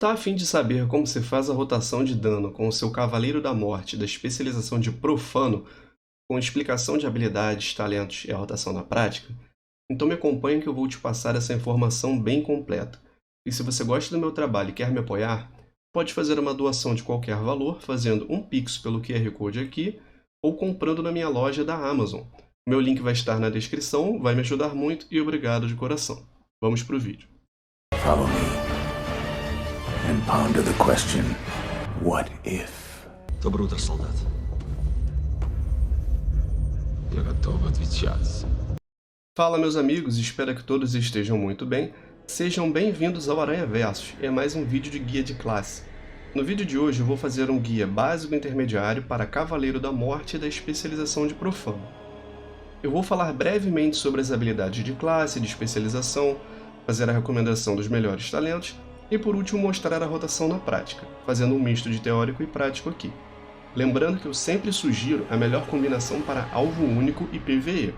Tá a fim de saber como se faz a rotação de dano com o seu Cavaleiro da Morte da especialização de Profano, com explicação de habilidades, talentos e a rotação na prática? Então me acompanhe que eu vou te passar essa informação bem completa. E se você gosta do meu trabalho e quer me apoiar, pode fazer uma doação de qualquer valor fazendo um Pix pelo QR Code aqui ou comprando na minha loja da Amazon. Meu link vai estar na descrição, vai me ajudar muito e obrigado de coração. Vamos pro vídeo. Follow me and ponder the question, what if? Доброе утро, солдат. Я готов отвечать. Fala meus amigos, espero que todos estejam muito bem. Sejam bem-vindos ao Aranha Versus, é mais um vídeo de guia de classe. No vídeo de hoje eu vou fazer um guia básico intermediário para Cavaleiro da Morte da especialização de Profano. Eu vou falar brevemente sobre as habilidades de classe, de especialização, fazer a recomendação dos melhores talentos e por último mostrar a rotação na prática, fazendo um misto de teórico e prático aqui. Lembrando que eu sempre sugiro a melhor combinação para alvo único e PvE,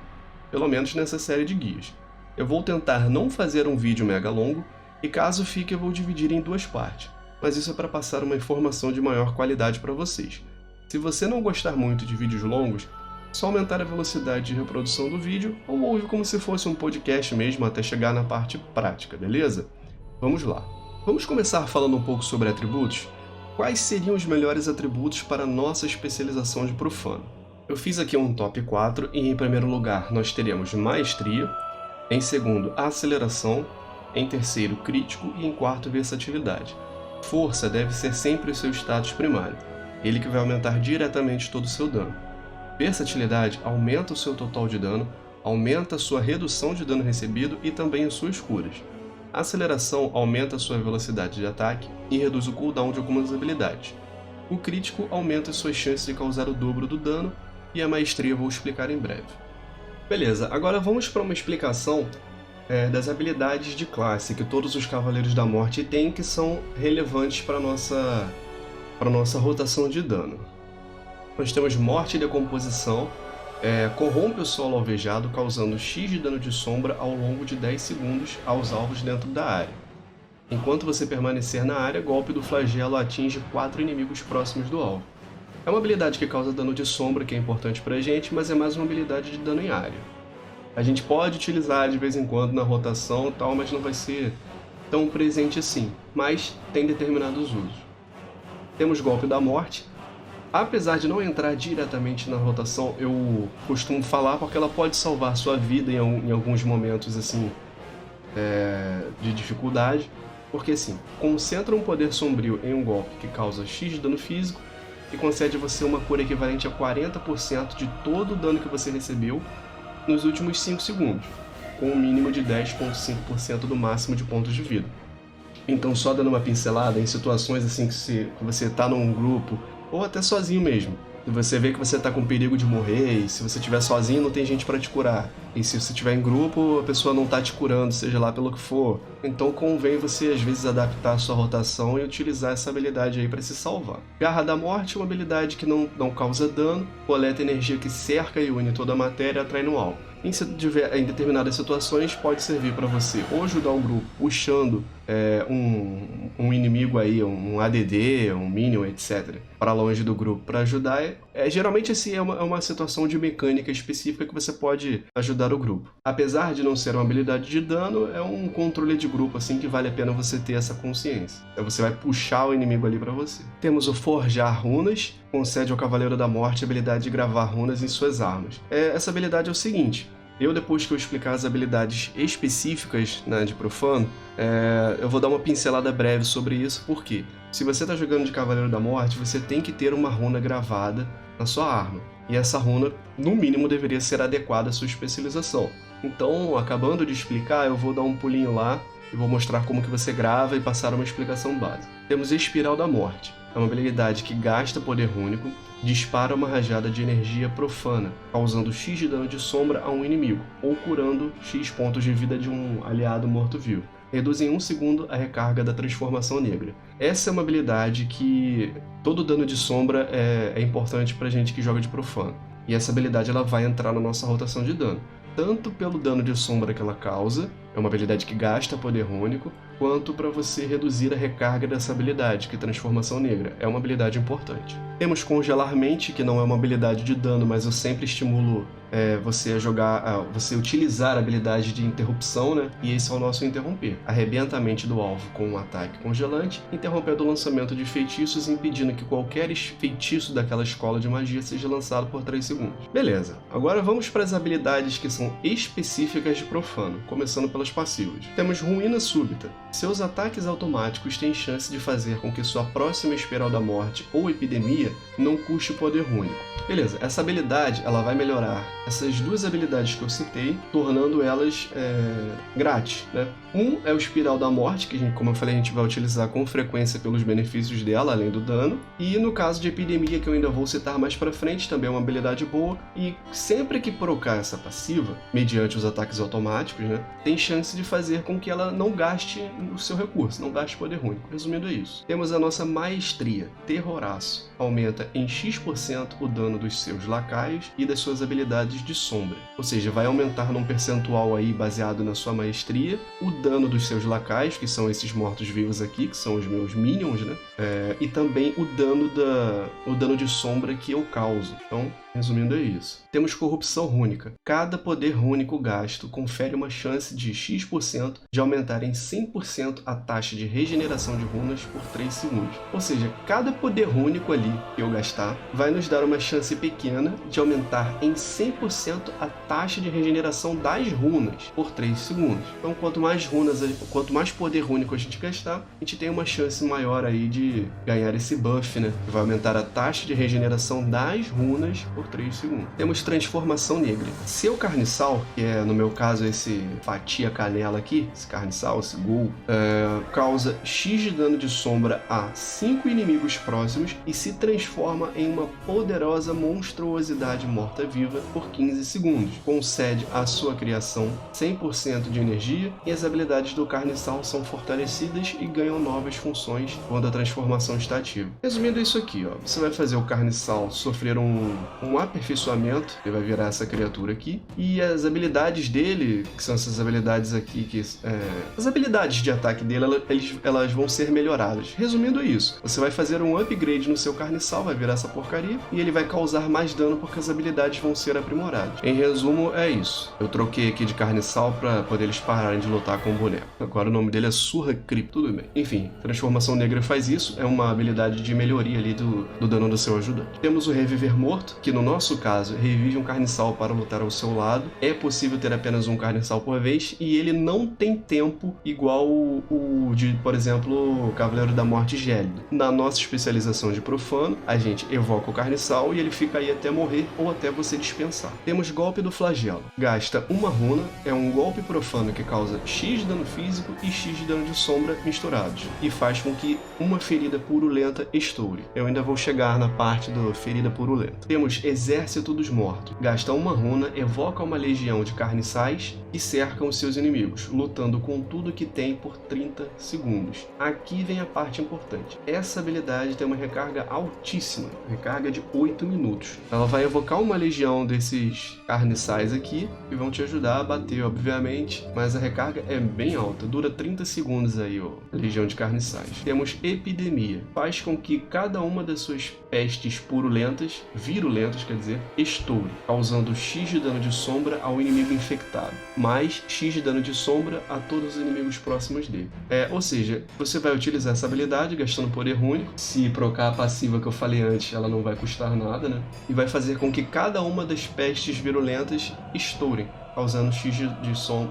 pelo menos nessa série de guias. Eu vou tentar não fazer um vídeo mega longo e caso fique eu vou dividir em duas partes, mas isso é para passar uma informação de maior qualidade para vocês. Se você não gostar muito de vídeos longos, é só aumentar a velocidade de reprodução do vídeo ou ouve como se fosse um podcast mesmo até chegar na parte prática, beleza? Vamos lá. Vamos começar falando um pouco sobre atributos? Quais seriam os melhores atributos para nossa especialização de Profano? Eu fiz aqui um top 4 e em primeiro lugar nós teremos Maestria, em segundo Aceleração, em terceiro Crítico e em quarto Versatilidade. Força deve ser sempre o seu status primário, ele que vai aumentar diretamente todo o seu dano. Versatilidade aumenta o seu total de dano, aumenta a sua redução de dano recebido e também as suas curas. A aceleração aumenta a sua velocidade de ataque e reduz o cooldown de algumas habilidades. O crítico aumenta as suas chances de causar o dobro do dano e a maestria eu vou explicar em breve. Beleza, agora vamos para uma explicação das habilidades de classe que todos os Cavaleiros da Morte têm que são relevantes para nossa rotação de dano. Nós temos Morte e Decomposição. Corrompe o solo alvejado, causando X de dano de sombra ao longo de 10 segundos aos alvos dentro da área. Enquanto você permanecer na área, golpe do flagelo atinge 4 inimigos próximos do alvo. É uma habilidade que causa dano de sombra, que é importante pra gente, mas é mais uma habilidade de dano em área. A gente pode utilizar de vez em quando na rotação e tal, mas não vai ser tão presente assim, mas tem determinados usos. Temos Golpe da Morte. Apesar de não entrar diretamente na rotação, eu costumo falar porque ela pode salvar sua vida em alguns momentos assim de dificuldade, porque assim, concentra um poder sombrio em um golpe que causa X de dano físico e concede a você uma cura equivalente a 40% de todo o dano que você recebeu nos últimos 5 segundos, com um mínimo de 10,5% do máximo de pontos de vida. Então só dando uma pincelada em situações assim que você está num grupo ou até sozinho mesmo. Se você vê que você está com perigo de morrer, e se você estiver sozinho não tem gente para te curar. E se você estiver em grupo, a pessoa não está te curando, seja lá pelo que for. Então convém você às vezes adaptar a sua rotação e utilizar essa habilidade aí para se salvar. Garra da Morte é uma habilidade que não causa dano, coleta energia que cerca e une toda a matéria e atrai no alvo. Em determinadas situações pode servir para você ou ajudar um grupo puxando um inimigo aí, um ADD, um Minion, etc. para longe do grupo para ajudar. Geralmente assim, é uma situação de mecânica específica que você pode ajudar o grupo. Apesar de não ser uma habilidade de dano, é um controle de grupo assim que vale a pena você ter essa consciência. Então você vai puxar o inimigo ali para você. Temos o Forjar Runas, concede ao Cavaleiro da Morte a habilidade de gravar runas em suas armas. Essa habilidade é o seguinte: depois que eu explicar as habilidades específicas de Profano, eu vou dar uma pincelada breve sobre isso, porque se você está jogando de Cavaleiro da Morte, você tem que ter uma runa gravada na sua arma. E essa runa, no mínimo, deveria ser adequada à sua especialização. Então, acabando de explicar, eu vou dar um pulinho lá e vou mostrar como que você grava e passar uma explicação básica. Temos Espiral da Morte. É uma habilidade que gasta poder único, dispara uma rajada de energia profana, causando X de dano de sombra a um inimigo, ou curando X pontos de vida de um aliado morto-vivo. Reduz em 1 segundo a recarga da transformação negra. Essa é uma habilidade que todo dano de sombra é importante pra gente que joga de Profano. E essa habilidade ela vai entrar na nossa rotação de dano, tanto pelo dano de sombra que ela causa, é uma habilidade que gasta poder único, quanto para você reduzir a recarga dessa habilidade, que é Transformação Negra. É uma habilidade importante. Temos Congelar Mente, que não é uma habilidade de dano, mas eu sempre estimulo você utilizar a habilidade de interrupção, né? E esse é o nosso interromper. Arrebenta a mente do alvo com um ataque congelante, interrompendo o lançamento de feitiços, impedindo que qualquer feitiço daquela escola de magia seja lançado por 3 segundos. Beleza, agora vamos para as habilidades que são específicas de profano, começando pelas passivas. Temos Ruína Súbita. Seus ataques automáticos têm chance de fazer com que sua próxima espiral da morte ou epidemia não custe poder único. Beleza, essa habilidade ela vai melhorar essas duas habilidades que eu citei, tornando elas grátis, né? Um é o Espiral da Morte, que como eu falei, a gente vai utilizar com frequência pelos benefícios dela, além do dano. E no caso de Epidemia, que eu ainda vou citar mais pra frente, também é uma habilidade boa. E sempre que procar essa passiva, mediante os ataques automáticos, né, tem chance de fazer com que ela não gaste o seu recurso, não gaste poder único. Resumindo, é isso. Temos a nossa Maestria, Terroraço. Aumenta em X% o dano dos seus lacaios e das suas habilidades de sombra. Ou seja, vai aumentar num percentual aí baseado na sua maestria o dano dos seus lacaios, que são esses mortos-vivos aqui, que são os meus minions, né? E também o dano de sombra que eu causo. Então, resumindo, é isso. Temos Corrupção Rúnica. Cada poder rúnico gasto confere uma chance de X% de aumentar em 100% a taxa de regeneração de runas por 3 segundos. Ou seja, cada poder rúnico ali que eu gastar vai nos dar uma chance pequena de aumentar em 100% a taxa de regeneração das runas por 3 segundos. Então, quanto mais poder rúnico a gente gastar, a gente tem uma chance maior aí de ganhar esse buff, né? Que vai aumentar a taxa de regeneração das runas por 3 segundos. Temos Transformação Negra. Seu Carniçal, que é no meu caso esse fatia canela aqui, esse Carniçal, esse ghoul, causa X de dano de sombra a 5 inimigos próximos e se transforma em uma poderosa monstruosidade morta-viva por 15 segundos. Concede à sua criação 100% de energia e as habilidades do Carniçal são fortalecidas e ganham novas funções quando a transformação está ativa. Resumindo isso aqui, ó, você vai fazer o Carniçal sofrer um aperfeiçoamento, ele vai virar essa criatura aqui, e as habilidades dele, que são essas habilidades aqui, as habilidades de ataque dele, elas vão ser melhoradas. Resumindo isso, você vai fazer um upgrade no seu Carniçal, vai virar essa porcaria, e ele vai causar mais dano porque as habilidades vão ser aprimoradas. Em resumo, é isso. Eu troquei aqui de Carniçal para poder eles pararem de lutar com o boneco. Agora o nome dele é Surra Crypt, tudo bem. Enfim, Transformação Negra faz isso, é uma habilidade de melhoria ali do dano do seu ajudante. Temos o Reviver Morto, que no nosso caso revive um Carniçal para lutar ao seu lado. É possível ter apenas um Carniçal por vez e ele não tem tempo igual o de, por exemplo, o Cavaleiro da Morte Gélido. Na nossa especialização de profano, a gente evoca o Carniçal e ele fica aí até morrer ou até você dispensar. Temos Golpe do Flagelo. Gasta uma runa, é um golpe profano que causa X de dano físico e X de dano de sombra misturados e faz com que uma ferida purulenta estoure. Eu ainda vou chegar na parte do ferida purulenta. Temos Exército dos Mortos. Gasta uma runa, evoca uma legião de carniçais e cercam os seus inimigos, lutando com tudo que tem por 30 segundos. Aqui vem a parte importante. Essa habilidade tem uma recarga altíssima, recarga de 8 minutos. Ela vai evocar uma legião desses carniçais aqui e vão te ajudar a bater, obviamente, mas a recarga é bem alta, dura 30 segundos aí, ó, a legião de carniçais. Temos Epidemia. Faz com que cada uma das suas pestes virulentas, quer dizer, estoure, causando X de dano de sombra ao inimigo infectado, mais X de dano de sombra a todos os inimigos próximos dele. Ou seja, você vai utilizar essa habilidade gastando poder único. Se procar a passiva que eu falei antes, ela não vai custar nada, né? E vai fazer com que cada uma das pestes virulentas estourem, causando X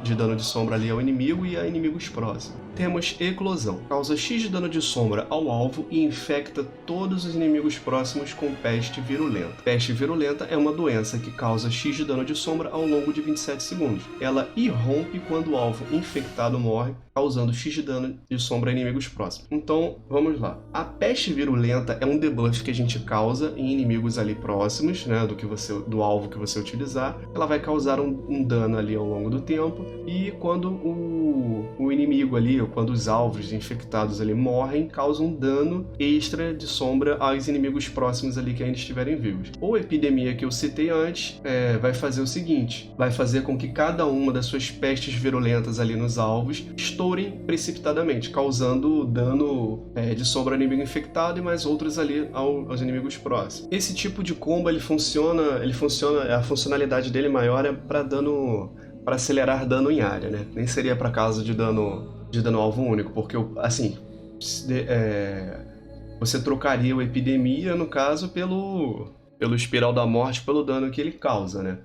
de dano de sombra ali ao inimigo e a inimigos próximos. Temos Eclosão. Causa X de dano de sombra ao alvo e infecta todos os inimigos próximos com peste virulenta. Peste virulenta é uma doença que causa X de dano de sombra ao longo de 27 segundos. Ela irrompe quando o alvo infectado morre, causando X de dano de sombra a inimigos próximos. Então, vamos lá. A peste virulenta é um debuff que a gente causa em inimigos ali próximos, né, do alvo que você utilizar. Ela vai causar um dano ali ao longo do tempo e quando o inimigo ali, ou quando os alvos infectados ali morrem, causa um dano extra de sombra aos inimigos próximos ali que ainda estiverem vivos. Ou a epidemia que eu citei antes vai fazer o seguinte, vai fazer com que cada uma das suas pestes virulentas ali nos alvos estourem precipitadamente, causando dano de sombra ao inimigo infectado e mais outros ali aos inimigos próximos. Esse tipo de combo ele funciona, a funcionalidade dele maior é para acelerar dano em área, né? Nem seria para caso de dano alvo único, porque assim, você trocaria o epidemia no caso pelo espiral da morte, pelo dano que ele causa, né?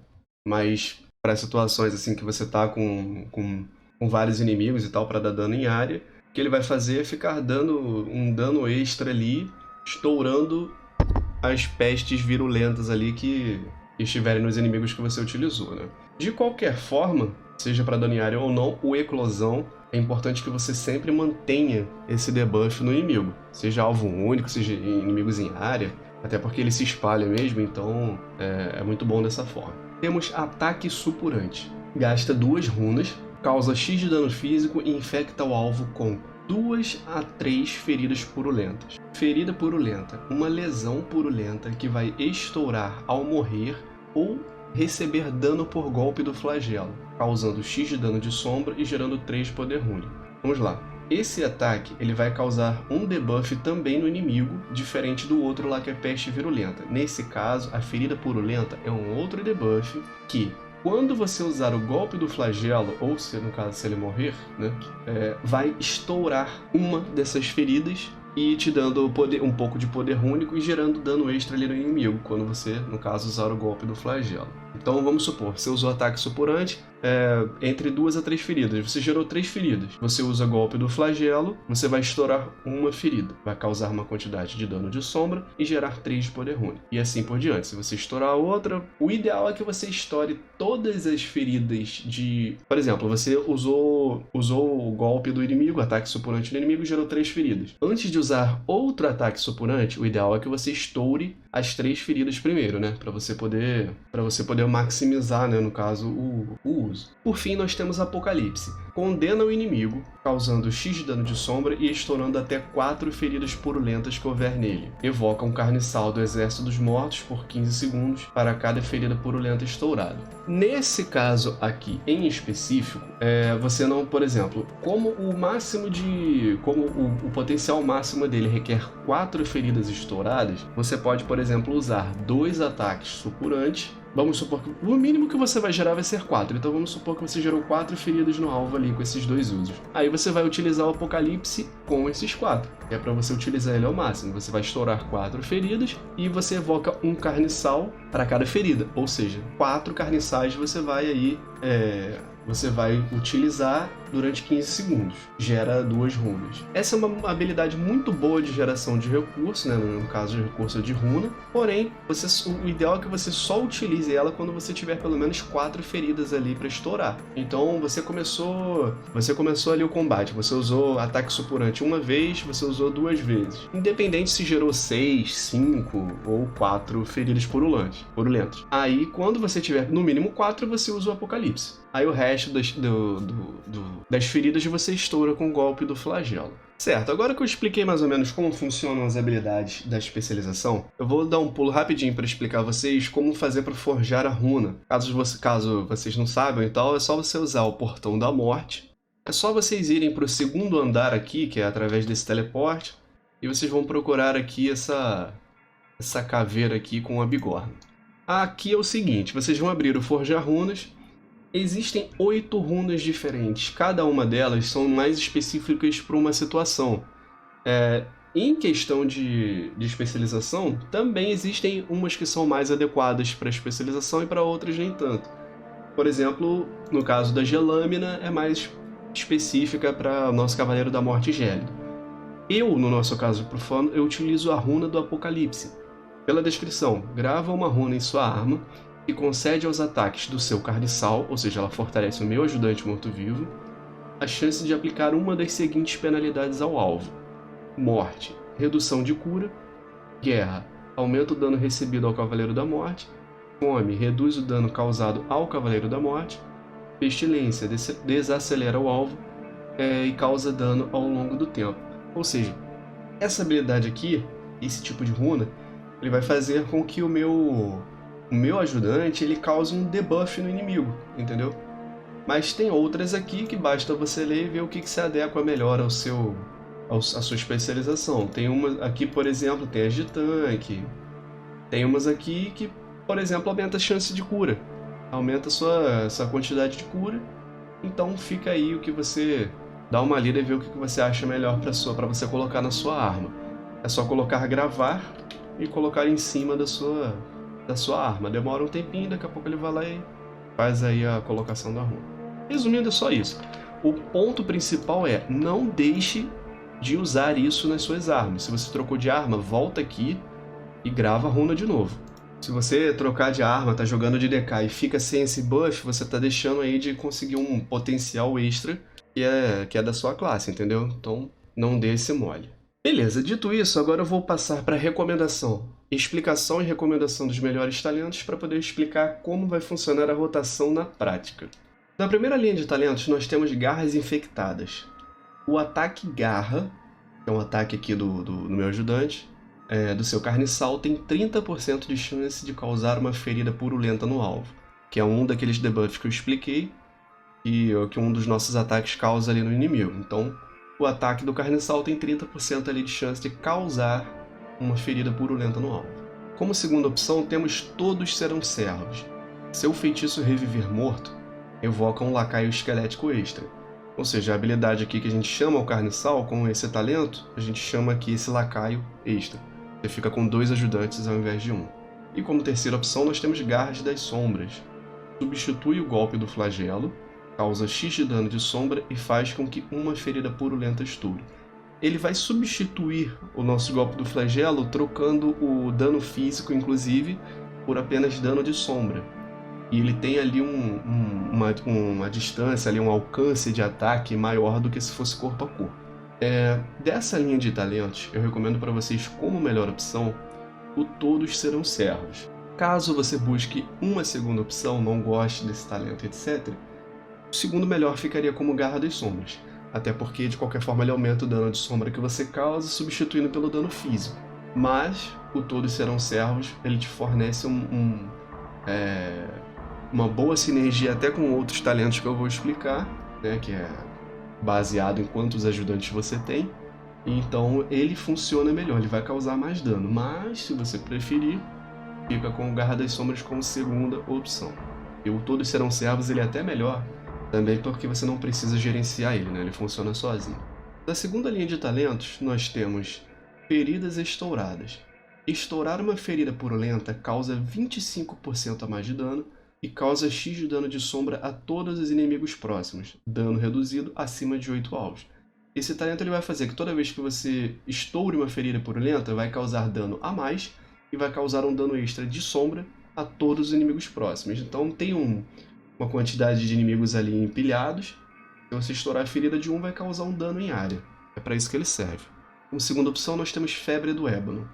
Mas para situações assim que você tá com vários inimigos e tal para dar dano em área, o que ele vai fazer é ficar dando um dano extra ali, estourando as pestes virulentas ali que estiverem nos inimigos que você utilizou, né? De qualquer forma, seja para dano em área ou não, o eclosão é importante que você sempre mantenha esse debuff no inimigo, seja alvo único, seja inimigos em área, até porque ele se espalha mesmo, então é muito bom dessa forma. Temos ataque supurante. Gasta 2 runas, causa X de dano físico e infecta o alvo com 2 a 3 feridas purulentas. Ferida purulenta, uma lesão purulenta que vai estourar ao morrer ou receber dano por golpe do flagelo, causando X de dano de sombra e gerando 3 de poder único. Vamos lá. Esse ataque ele vai causar um debuff também no inimigo, diferente do outro lá que é peste virulenta. Nesse caso, a ferida purulenta é um outro debuff que, quando você usar o golpe do flagelo, ou se no caso se ele morrer, né, vai estourar uma dessas feridas e te dando um pouco de poder único e gerando dano extra ali no inimigo, quando você, no caso, usar o golpe do flagelo. Então vamos supor, você usou ataque supurante, entre 2 a 3 feridas, você gerou 3 feridas, você usa golpe do flagelo, você vai estourar uma ferida, vai causar uma quantidade de dano de sombra e gerar 3 de poder único, e assim por diante. Se você estourar outra, o ideal é que você estoure todas as feridas de... Por exemplo, você usou o golpe do inimigo, ataque supurante do inimigo, gerou 3 feridas. Antes de usar outro ataque supurante, o ideal é que você estoure as 3 feridas primeiro, né, para você poder maximizar, né, no caso, o uso. Por fim, nós temos Apocalipse. Condena o inimigo, causando X de dano de sombra e estourando até 4 feridas purulentas que houver nele. Evoca um carniçal do exército dos mortos por 15 segundos para cada ferida purulenta estourada. Nesse caso aqui em específico, você não, por exemplo, como o potencial máximo dele requer 4 feridas estouradas, você pode, por exemplo, usar 2 ataques supurantes. Vamos supor que o mínimo que você vai gerar vai ser 4, então vamos supor que você gerou 4 feridas no alvo ali com esses 2 usos. Aí você vai utilizar o Apocalipse com esses 4, que é para você utilizar ele ao máximo. Você vai estourar 4 feridas e você evoca um carniçal para cada ferida, ou seja, 4 carniçais você vai utilizar durante 15 segundos. Gera 2 runas. Essa é uma habilidade muito boa de geração de recurso, né? No caso de recurso de runa. Porém, o ideal é que você só utilize ela quando você tiver pelo menos 4 feridas ali para estourar. Então, você começou ali o combate. Você usou ataque supurante uma vez, você usou 2 vezes. Independente se gerou 6, 5 ou 4 feridas purulentas. Aí, quando você tiver no mínimo 4, você usa o Apocalipse. Aí o resto das feridas você estoura com o golpe do flagelo. Certo, agora que eu expliquei mais ou menos como funcionam as habilidades da especialização, eu vou dar um pulo rapidinho para explicar a vocês como fazer para forjar a runa. Caso vocês não saibam e tal, é só você usar o Portão da Morte. É só vocês irem para o 2º andar aqui, que é através desse teleporte, e vocês vão procurar aqui essa caveira aqui com a bigorna. Aqui é o seguinte, vocês vão abrir o Forjar Runas. Existem 8 runas diferentes, cada uma delas são mais específicas para uma situação. Em questão de especialização, também existem umas que são mais adequadas para especialização e para outras nem tanto. Por exemplo, no caso da Gelâmina, é mais específica para o nosso Cavaleiro da Morte Gélido. No nosso caso profano, eu utilizo a runa do Apocalipse. Pela descrição, grava uma runa em sua arma e concede aos ataques do seu carniçal, ou seja, ela fortalece o meu ajudante morto-vivo, a chance de aplicar uma das seguintes penalidades ao alvo: morte, redução de cura; guerra, aumenta o dano recebido ao Cavaleiro da Morte; fome, reduz o dano causado ao Cavaleiro da Morte; pestilência, desacelera o alvo; e causa dano ao longo do tempo. Ou seja, essa habilidade aqui, esse tipo de runa, ele vai fazer com que o meu ajudante ele cause um debuff no inimigo, entendeu? Mas tem outras aqui que basta você ler e ver o que se adequa melhor à sua especialização. Tem uma aqui, por exemplo, tem as de tanque. Tem umas aqui que, por exemplo, aumenta a chance de cura. Aumenta a sua quantidade de cura. Então fica aí o que você... Dá uma lida e vê o que você acha melhor para você colocar na sua arma. É só colocar gravar e colocar em cima da sua arma. Demora um tempinho, daqui a pouco ele vai lá e faz aí a colocação da runa. Resumindo, é só isso. O ponto principal é, não deixe de usar isso nas suas armas. Se você trocou de arma, volta aqui e grava a runa de novo. Se você trocar de arma, tá jogando de DK e fica sem esse buff, você tá deixando aí de conseguir um potencial extra que é da sua classe, entendeu? Então, não dê esse mole. Beleza, dito isso, agora eu vou passar para recomendação. Explicação e recomendação dos melhores talentos para poder explicar como vai funcionar a rotação na prática. Na primeira linha de talentos, nós temos garras infectadas. O ataque garra, que é um ataque aqui do meu ajudante, do seu carniçal, tem 30% de chance de causar uma ferida purulenta no alvo, que é um daqueles debuffs que eu expliquei, que um dos nossos ataques causa ali no inimigo. Então, o ataque do carniçal tem 30% ali de chance de causar uma ferida purulenta no alvo. Como segunda opção, temos Todos Serão Servos. Seu feitiço Reviver Morto evoca um lacaio esquelético extra. Ou seja, a habilidade aqui que a gente chama o carniçal, com esse talento, a gente chama aqui esse lacaio extra. Você fica com 2 ajudantes ao invés de 1. E como terceira opção, nós temos Garras das Sombras. Substitui o golpe do flagelo, causa X de dano de sombra e faz com que uma ferida purulenta estoure. Ele vai substituir o nosso golpe do flagelo, trocando o dano físico, inclusive, por apenas dano de sombra. E ele tem ali uma distância, ali, um alcance de ataque maior do que se fosse corpo a corpo. Dessa linha de talentos, eu recomendo para vocês como melhor opção o Todos Serão Servos. Caso você busque uma segunda opção, não goste desse talento, etc., o segundo melhor ficaria como Garra das Sombras, até porque de qualquer forma ele aumenta o dano de sombra que você causa, substituindo pelo dano físico. Mas o Todos Serão Servos, ele te fornece uma boa sinergia até com outros talentos que eu vou explicar, né, que é baseado em quantos ajudantes você tem. Então ele funciona melhor, ele vai causar mais dano, mas se você preferir, fica com o Garra das Sombras como segunda opção. E o Todos Serão Servos ele é até melhor, também porque você não precisa gerenciar ele, né? Ele funciona sozinho. Na segunda linha de talentos, nós temos Feridas Estouradas. Estourar uma ferida purulenta causa 25% a mais de dano e causa X de dano de sombra a todos os inimigos próximos, dano reduzido acima de 8 alvos. Esse talento ele vai fazer que toda vez que você estoure uma ferida purulenta, vai causar dano a mais e vai causar um dano extra de sombra a todos os inimigos próximos. Então tem uma quantidade de inimigos ali empilhados. Se você estourar a ferida de um, vai causar um dano em área. É para isso que ele serve. Como segunda opção, nós temos Febre do Ébano.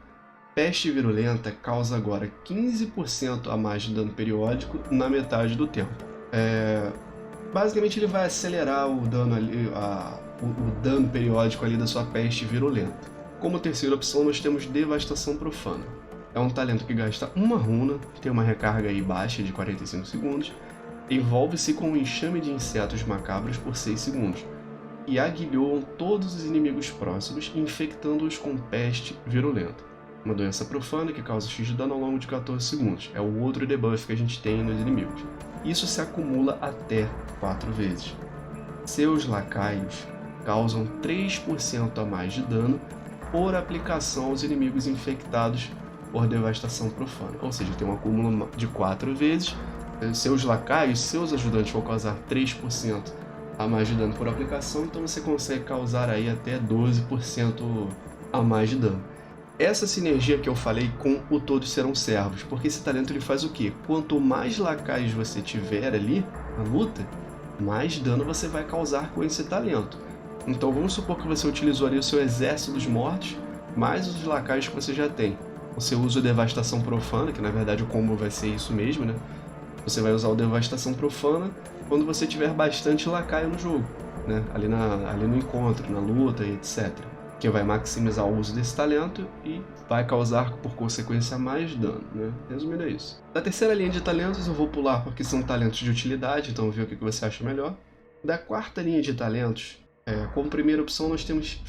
Peste Virulenta causa agora 15% a mais de dano periódico na metade do tempo. Basicamente ele vai acelerar o dano, o dano periódico ali da sua Peste Virulenta. Como terceira opção, nós temos Devastação Profana. É um talento que gasta uma runa, tem uma recarga aí baixa de 45 segundos, envolve-se com um enxame de insetos macabros por 6 segundos e aguilhoam todos os inimigos próximos, infectando-os com Peste Virulenta. Uma doença profana que causa X de dano ao longo de 14 segundos. É o outro debuff que a gente tem nos inimigos. Isso se acumula até 4 vezes. Seus lacaios causam 3% a mais de dano por aplicação aos inimigos infectados por Devastação Profana. Ou seja, tem um acúmulo de 4 vezes. Seus lacaios, seus ajudantes vão causar 3% a mais de dano por aplicação, então você consegue causar aí até 12% a mais de dano. Essa sinergia que eu falei com o Todos Serão Servos, porque esse talento ele faz o quê? Quanto mais lacaios você tiver ali na luta, mais dano você vai causar com esse talento. Então vamos supor que você utilizou ali o seu exército dos mortos, mais os lacaios que você já tem. Você usa o Devastação Profana, que na verdade o combo vai ser isso mesmo, né? Você vai usar o Devastação Profana quando você tiver bastante lacaio no jogo. né? Ali no encontro, na luta e etc. Que vai maximizar o uso desse talento e vai causar, por consequência, mais dano, né? Resumindo, é isso. Da terceira linha de talentos eu vou pular porque são talentos de utilidade, então vê o que você acha melhor. Da quarta linha de talentos, como primeira opção nós temos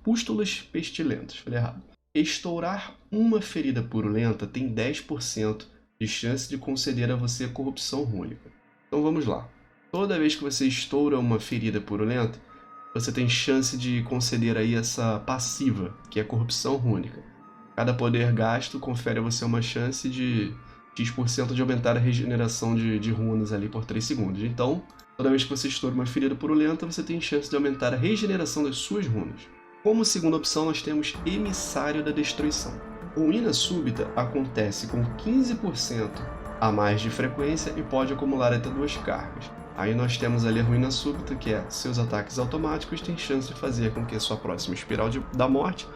pústulas pestilentas, falei errado. Estourar uma ferida purulenta tem 10% de chance de conceder a você corrupção rúnica. Então vamos lá. Toda vez que você estoura uma ferida purulenta, você tem chance de conceder aí essa passiva, que é corrupção rúnica. Cada poder gasto confere a você uma chance de X% de aumentar a regeneração de runas ali por 3 segundos. Então, toda vez que você estoura uma ferida purulenta, você tem chance de aumentar a regeneração das suas runas. Como segunda opção, nós temos Emissário da Destruição. Ruína súbita acontece com 15% a mais de frequência e pode acumular até 2 cargas. Aí nós temos ali a ruína súbita, que é seus ataques automáticos têm chance de fazer com que a sua próxima espiral da morte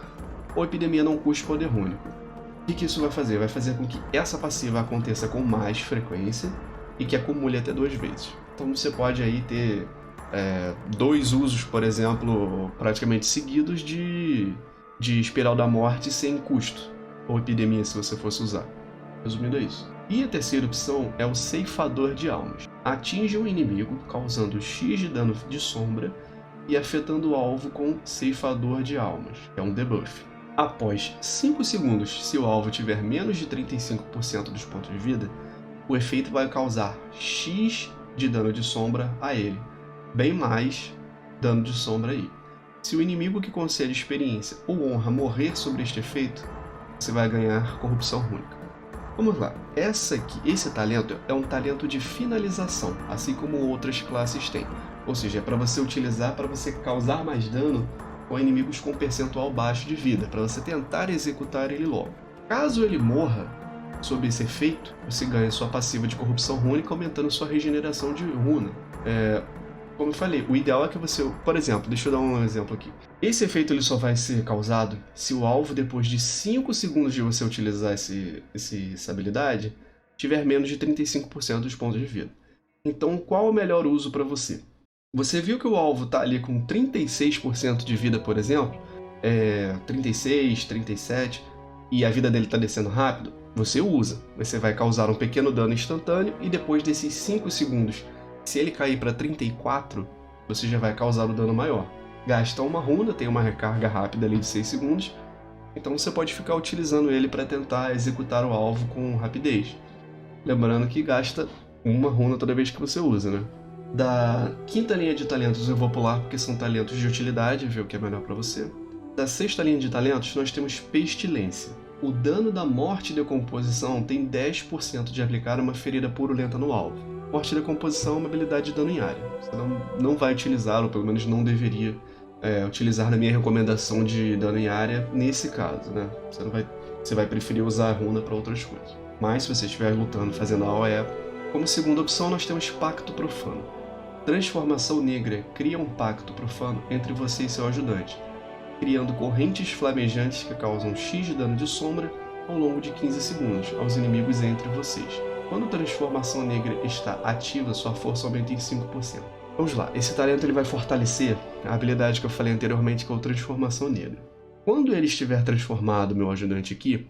ou epidemia não custe poder único. O que isso vai fazer? Vai fazer com que essa passiva aconteça com mais frequência e que acumule até 2 vezes. Então você pode aí ter 2 usos, por exemplo, praticamente seguidos de espiral da morte sem custo, ou epidemia se você fosse usar. Resumindo, é isso. E a terceira opção é o Ceifador de Almas. Atinge um inimigo, causando X de dano de sombra e afetando o alvo com Ceifador de Almas, que é um debuff. Após 5 segundos, se o alvo tiver menos de 35% dos pontos de vida, o efeito vai causar X de dano de sombra a ele, bem mais dano de sombra aí. Se o inimigo que concede experiência ou honra morrer sobre este efeito, você vai ganhar corrupção rúnica. Vamos lá, esse talento é um talento de finalização, assim como outras classes têm. Ou seja, é para você utilizar para você causar mais dano com inimigos com percentual baixo de vida, para você tentar executar ele logo. Caso ele morra sob esse efeito, você ganha sua passiva de corrupção rúnica, aumentando sua regeneração de runa. Como eu falei, o ideal é que você... Por exemplo, deixa eu dar um exemplo aqui. Esse efeito ele só vai ser causado se o alvo, depois de 5 segundos de você utilizar essa habilidade, tiver menos de 35% dos pontos de vida. Então, qual é o melhor uso para você? Você viu que o alvo está ali com 36% de vida, por exemplo, 36, 37, e a vida dele está descendo rápido? Você usa. Você vai causar um pequeno dano instantâneo e depois desses 5 segundos, se ele cair para 34, você já vai causar o dano maior. Gasta uma runa, tem uma recarga rápida ali de 6 segundos, então você pode ficar utilizando ele para tentar executar o alvo com rapidez. Lembrando que gasta uma runa toda vez que você usa, né? Da quinta linha de talentos eu vou pular porque são talentos de utilidade, ver o que é melhor para você. Da sexta linha de talentos nós temos Pestilência. O dano da morte e decomposição tem 10% de aplicar uma ferida purulenta no alvo. Morte e decomposição é uma habilidade de dano em área. Você não vai utilizar, ou pelo menos não deveria utilizar na minha recomendação de dano em área nesse caso, né? Você vai preferir usar a runa para outras coisas. Mas se você estiver lutando, fazendo AOE, como segunda opção nós temos Pacto Profano. Transformação Negra cria um pacto profano entre você e seu ajudante, criando correntes flamejantes que causam X de dano de sombra ao longo de 15 segundos aos inimigos entre vocês. Quando a Transformação Negra está ativa, sua força aumenta em 5%. Vamos lá, esse talento ele vai fortalecer a habilidade que eu falei anteriormente, que é o Transformação Negra. Quando ele estiver transformado, meu ajudante aqui,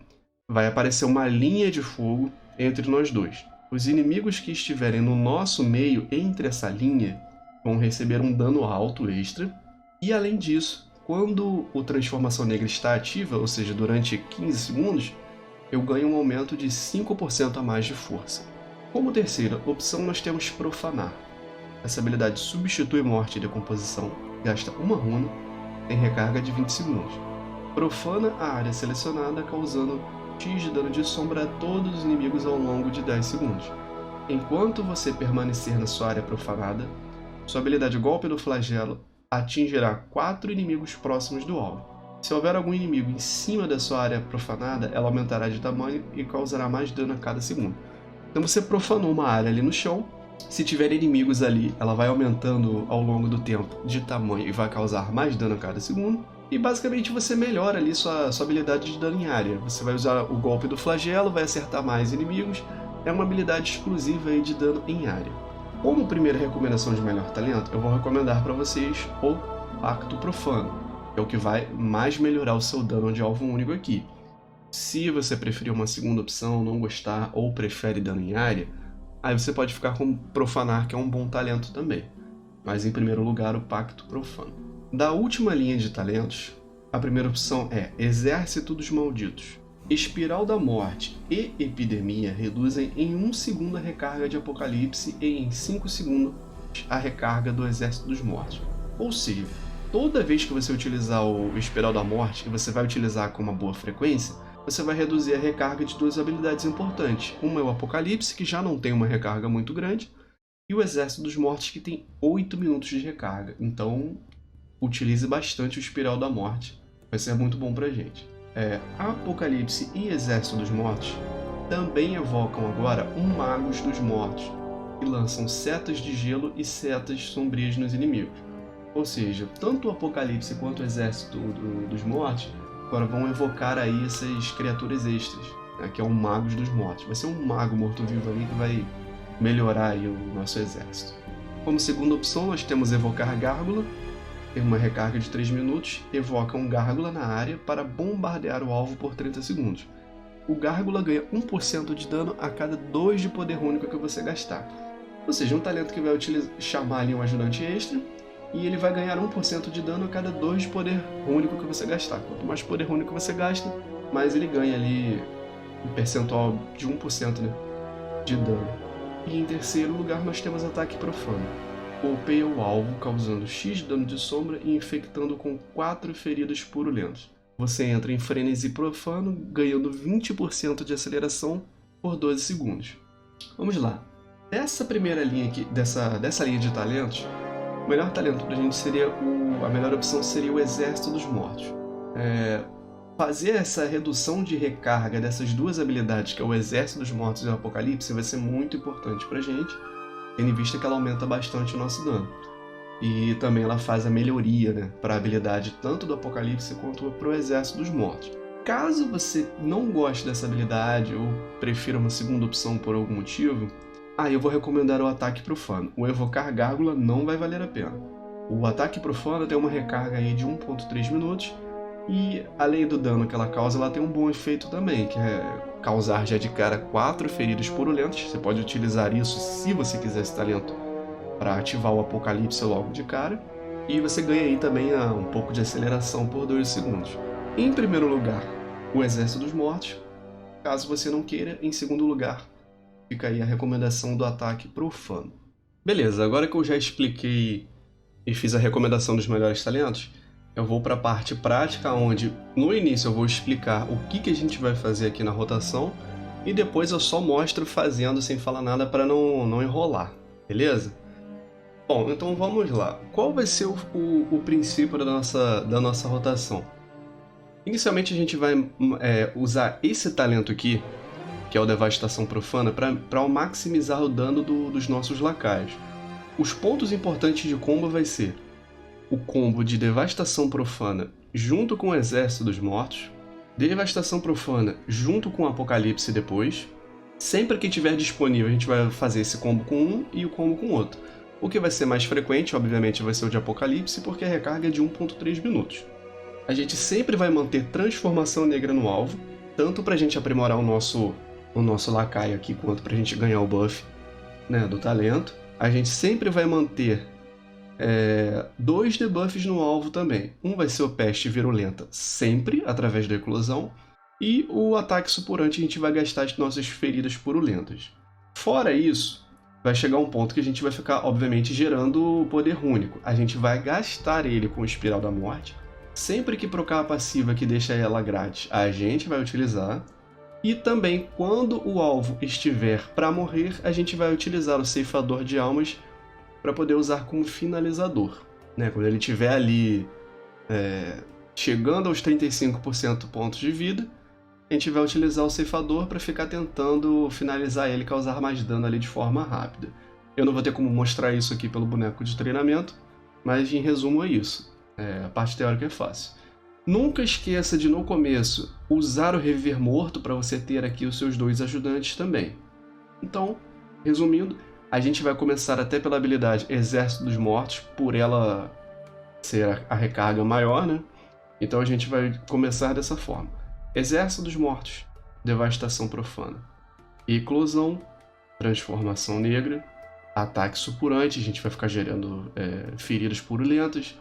vai aparecer uma linha de fogo entre nós dois. Os inimigos que estiverem no nosso meio, entre essa linha, vão receber um dano alto extra. E além disso, quando o Transformação Negra está ativa, ou seja, durante 15 segundos, eu ganho um aumento de 5% a mais de força. Como terceira opção, nós temos Profanar. Essa habilidade substitui morte e decomposição, gasta uma runa, tem recarga de 20 segundos. Profana a área selecionada, causando X de dano de sombra a todos os inimigos ao longo de 10 segundos. Enquanto você permanecer na sua área profanada, sua habilidade Golpe do Flagelo atingirá 4 inimigos próximos do alvo. Se houver algum inimigo em cima da sua área profanada, ela aumentará de tamanho e causará mais dano a cada segundo. Então você profanou uma área ali no chão, se tiver inimigos ali, ela vai aumentando ao longo do tempo de tamanho e vai causar mais dano a cada segundo. E basicamente você melhora ali sua habilidade de dano em área. Você vai usar o Golpe do Flagelo, vai acertar mais inimigos. É uma habilidade exclusiva aí de dano em área. Como primeira recomendação de melhor talento, eu vou recomendar para vocês o Pacto Profano, que é o que vai mais melhorar o seu dano de alvo único aqui. Se você preferir uma segunda opção, não gostar ou prefere dano em área, aí você pode ficar com Profanar, que é um bom talento também. Mas em primeiro lugar, o Pacto Profano. Da última linha de talentos, a primeira opção é Exército dos Malditos. Espiral da Morte e Epidemia reduzem em 1 segundo a recarga de Apocalipse e em 5 segundos a recarga do Exército dos Mortos. Ou seja, toda vez que você utilizar o Espiral da Morte, e você vai utilizar com uma boa frequência, você vai reduzir a recarga de duas habilidades importantes. Uma é o Apocalipse, que já não tem uma recarga muito grande, e o Exército dos Mortos, que tem 8 minutos de recarga. Então, utilize bastante o Espiral da Morte. Vai ser muito bom pra gente. Apocalipse e Exército dos Mortos também evocam agora um Magos dos Mortos, que lançam setas de gelo e setas sombrias nos inimigos. Ou seja, tanto o Apocalipse quanto o Exército dos Mortos agora vão evocar aí essas criaturas extras, né, que é um Magos dos Mortos. Vai ser um mago morto-vivo ali que vai melhorar aí o nosso exército. Como segunda opção, nós temos Evocar Gárgula. Tem uma recarga de 3 minutos, evoca um Gárgula na área para bombardear o alvo por 30 segundos. O Gárgula ganha 1% de dano a cada 2 de poder único que você gastar. Ou seja, um talento que vai chamar ali um ajudante extra, e ele vai ganhar 1% de dano a cada 2 de poder único que você gastar. Quanto mais poder único você gasta, mais ele ganha ali um percentual de 1%, né, de dano. E em terceiro lugar nós temos Ataque Profano. Golpeia o alvo, causando X de dano de sombra e infectando com 4 feridas purulentas. Você entra em frenesi profano, ganhando 20% de aceleração por 12 segundos. Vamos lá. Dessa primeira linha aqui, dessa linha de talentos, o melhor talento pra gente seria a melhor opção seria o Exército dos Mortos. Fazer essa redução de recarga dessas duas habilidades, que é o Exército dos Mortos e o Apocalipse, vai ser muito importante pra gente, tendo em vista que ela aumenta bastante o nosso dano. E também ela faz a melhoria, né, para a habilidade tanto do Apocalipse quanto para o Exército dos Mortos. Caso você não goste dessa habilidade ou prefira uma segunda opção por algum motivo, eu vou recomendar o Ataque Profano. O Evocar Gárgula não vai valer a pena. O Ataque Profano tem uma recarga aí de 1.3 minutos e, além do dano que ela causa, ela tem um bom efeito também, que é causar já de cara 4 feridas purulentas. Você pode utilizar isso se você quiser esse talento para ativar o Apocalipse logo de cara. E você ganha aí também um pouco de aceleração por 2 segundos. Em primeiro lugar, o Exército dos Mortos. Caso você não queira, em segundo lugar, fica aí a recomendação do Ataque Profano. Beleza, agora que eu já expliquei e fiz a recomendação dos melhores talentos, eu vou para a parte prática, onde no início eu vou explicar o que a gente vai fazer aqui na rotação e depois eu só mostro fazendo sem falar nada para não enrolar, beleza? Bom, então vamos lá. Qual vai ser o princípio da nossa rotação? Inicialmente a gente vai usar esse talento aqui, que é o Devastação Profana, para maximizar o dano dos nossos lacaios. Os pontos importantes de combo vai ser o combo de Devastação Profana junto com o Exército dos Mortos, Devastação Profana junto com o Apocalipse depois. Sempre que tiver disponível a gente vai fazer esse combo com um e o combo com outro. O que vai ser mais frequente, obviamente, vai ser o de Apocalipse, porque a recarga é de 1.3 minutos. A gente sempre vai manter Transformação Negra no alvo, tanto para a gente aprimorar o nosso lacaio aqui, quanto para a gente ganhar o buff, né, do talento. A gente sempre vai manter 2 debuffs no alvo também. Um vai ser o Peste Virulenta, sempre através da eclosão, e o Ataque Supurante a gente vai gastar as nossas feridas purulentas. Fora isso, vai chegar um ponto que a gente vai ficar, obviamente, gerando o poder único. A gente vai gastar ele com o Espiral da Morte. Sempre que trocar a passiva que deixa ela grátis, a gente vai utilizar. E também, quando o alvo estiver para morrer, a gente vai utilizar o Ceifador de Almas para poder usar como finalizador, né? Quando ele estiver ali chegando aos 35% pontos de vida, a gente vai utilizar o Ceifador para ficar tentando finalizar ele e causar mais dano ali de forma rápida. Eu não vou ter como mostrar isso aqui pelo boneco de treinamento, mas em resumo é isso. A parte teórica é fácil. Nunca esqueça de, no começo, usar o Reviver Morto para você ter aqui os seus 2 ajudantes também. Então, resumindo, A gente vai começar até pela habilidade Exército dos Mortos, por ela ser a recarga maior, né? Então a gente vai começar dessa forma. Exército dos Mortos, Devastação Profana. Eclosão, Transformação Negra, Ataque Supurante, a gente vai ficar gerando feridas purulentas.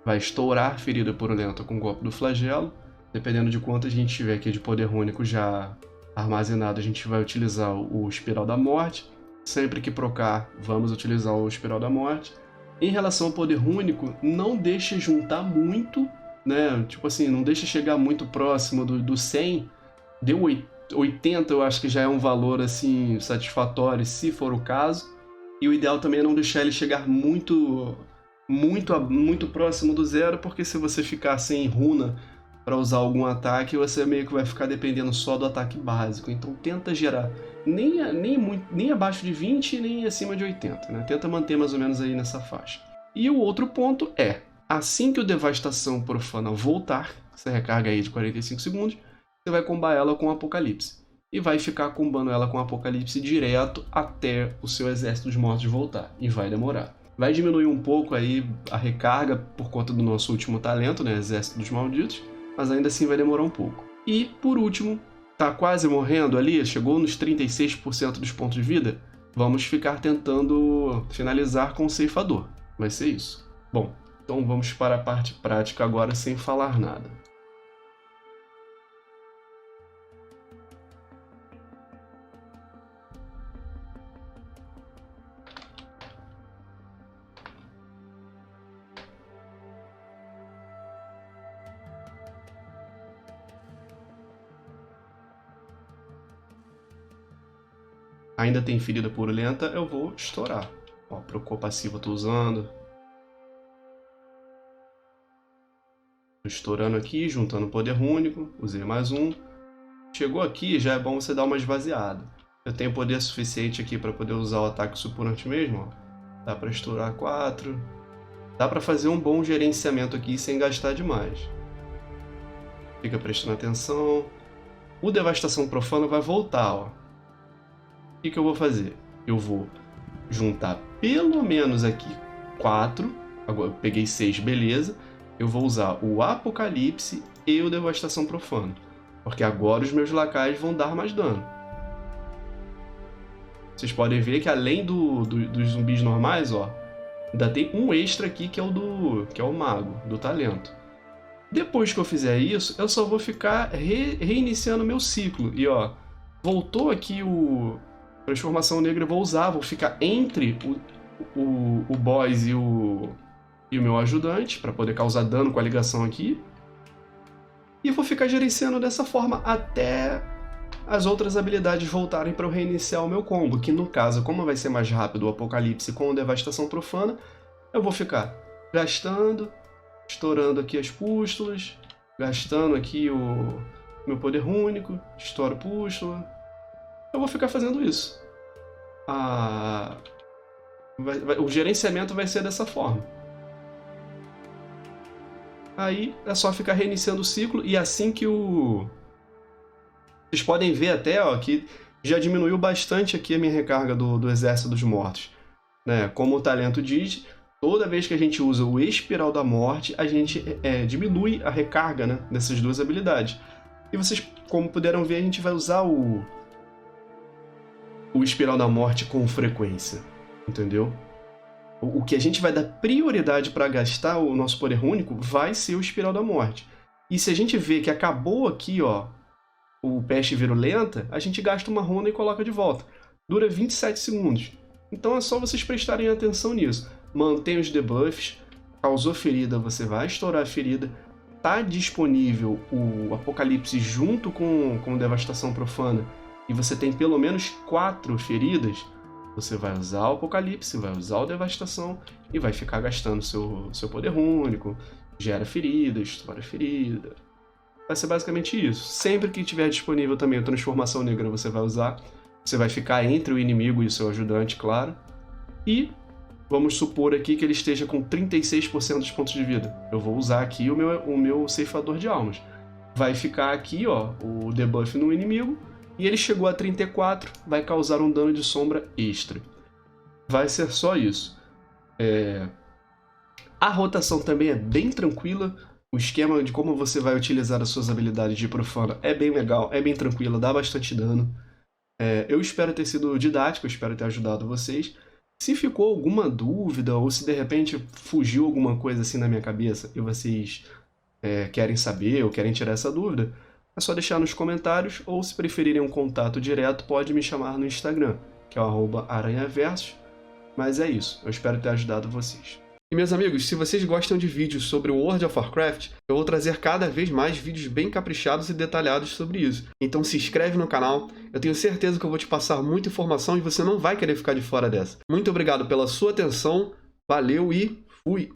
Vai estourar ferida purulenta com o golpe do flagelo. Dependendo de quanto a gente tiver aqui de poder único já armazenado, a gente vai utilizar o Espiral da Morte. Sempre que procar, vamos utilizar o Espiral da Morte. Em relação ao poder único, não deixe juntar muito, né? Tipo assim, não deixe chegar muito próximo do 100. Deu 80, eu acho que já é um valor assim satisfatório, se for o caso. E o ideal também é não deixar ele chegar muito próximo do 0, porque se você ficar sem runa para usar algum ataque, você meio que vai ficar dependendo só do ataque básico. Então tenta gerar nem abaixo de 20, nem acima de 80, né? Tenta manter mais ou menos aí nessa faixa. E o outro ponto é, assim que o Devastação Profana voltar, você recarga aí de 45 segundos, você vai combar ela com Apocalipse. E vai ficar combando ela com Apocalipse direto até o seu Exército dos Mortos voltar. E vai demorar. Vai diminuir um pouco aí a recarga por conta do nosso último talento, né? Exército dos Malditos. Mas ainda assim vai demorar um pouco. E, por último, tá quase morrendo ali, chegou nos 36% dos pontos de vida, vamos ficar tentando finalizar com o Ceifador. Vai ser isso. Bom, então vamos para a parte prática agora sem falar nada. Ainda tem ferida purulenta, eu vou estourar. Ó, Procor passivo eu tô usando. Tô estourando aqui, juntando poder único. Usei mais um. Chegou aqui, já é bom você dar uma esvaziada. Eu tenho poder suficiente aqui para poder usar o ataque supurante mesmo. Ó. Dá para estourar 4. Dá para fazer um bom gerenciamento aqui sem gastar demais. Fica prestando atenção. O Devastação Profana vai voltar, ó. O que eu vou fazer? Eu vou juntar pelo menos aqui 4. Agora eu peguei 6, beleza. Eu vou usar o Apocalipse e o Devastação Profana. Porque agora os meus lacaios vão dar mais dano. Vocês podem ver que além dos zumbis normais, ó, ainda tem um extra aqui que é o Mago, do talento. Depois que eu fizer isso, eu só vou ficar reiniciando meu ciclo. E ó, voltou aqui o Transformação Negra, eu vou usar, vou ficar entre o boss e o meu ajudante, para poder causar dano com a ligação aqui. E vou ficar gerenciando dessa forma até as outras habilidades voltarem para eu reiniciar o meu combo, que no caso, como vai ser mais rápido o Apocalipse com o Devastação Profana, eu vou ficar gastando, estourando aqui as pústulas, gastando aqui o meu poder único, estouro pústula. Eu vou ficar fazendo isso. O gerenciamento vai ser dessa forma. Aí é só ficar reiniciando o ciclo e assim que Vocês podem ver até ó, que já diminuiu bastante aqui a minha recarga do Exército dos Mortos. Né? Como o talento diz, toda vez que a gente usa o Espiral da Morte, a gente diminui a recarga, né, dessas duas habilidades. E vocês, como puderam ver, a gente vai usar o Espiral da Morte com frequência, entendeu? O que a gente vai dar prioridade para gastar o nosso poder único vai ser o Espiral da Morte. E se a gente vê que acabou aqui, ó, o Peste Virulenta, a gente gasta uma runa e coloca de volta. Dura 27 segundos. Então é só vocês prestarem atenção nisso. Mantém os debuffs, causou ferida, você vai estourar a ferida. Tá disponível o Apocalipse junto com Devastação Profana e você tem pelo menos 4 feridas, você vai usar o Apocalipse, vai usar o Devastação e vai ficar gastando seu poder único, gera ferida, estoura ferida. Vai ser basicamente isso. Sempre que tiver disponível também a Transformação Negra você vai usar. Você vai ficar entre o inimigo e o seu ajudante, claro. E vamos supor aqui que ele esteja com 36% dos pontos de vida. Eu vou usar aqui o meu Ceifador de Almas. Vai ficar aqui, ó, o debuff no inimigo. E ele chegou a 34, vai causar um dano de sombra extra. vai ser só isso. A rotação também é bem tranquila. O esquema de como você vai utilizar as suas habilidades de profano é bem legal, é bem tranquilo, dá bastante dano. Eu espero ter sido didático, espero ter ajudado vocês. Se ficou alguma dúvida ou se de repente fugiu alguma coisa assim na minha cabeça e vocês querem saber ou querem tirar essa dúvida, é só deixar nos comentários, ou se preferirem um contato direto, pode me chamar no Instagram, que é o @aranhaversos. Mas é isso, eu espero ter ajudado vocês. E meus amigos, se vocês gostam de vídeos sobre o World of Warcraft, eu vou trazer cada vez mais vídeos bem caprichados e detalhados sobre isso. Então se inscreve no canal, eu tenho certeza que eu vou te passar muita informação e você não vai querer ficar de fora dessa. Muito obrigado pela sua atenção, valeu e fui!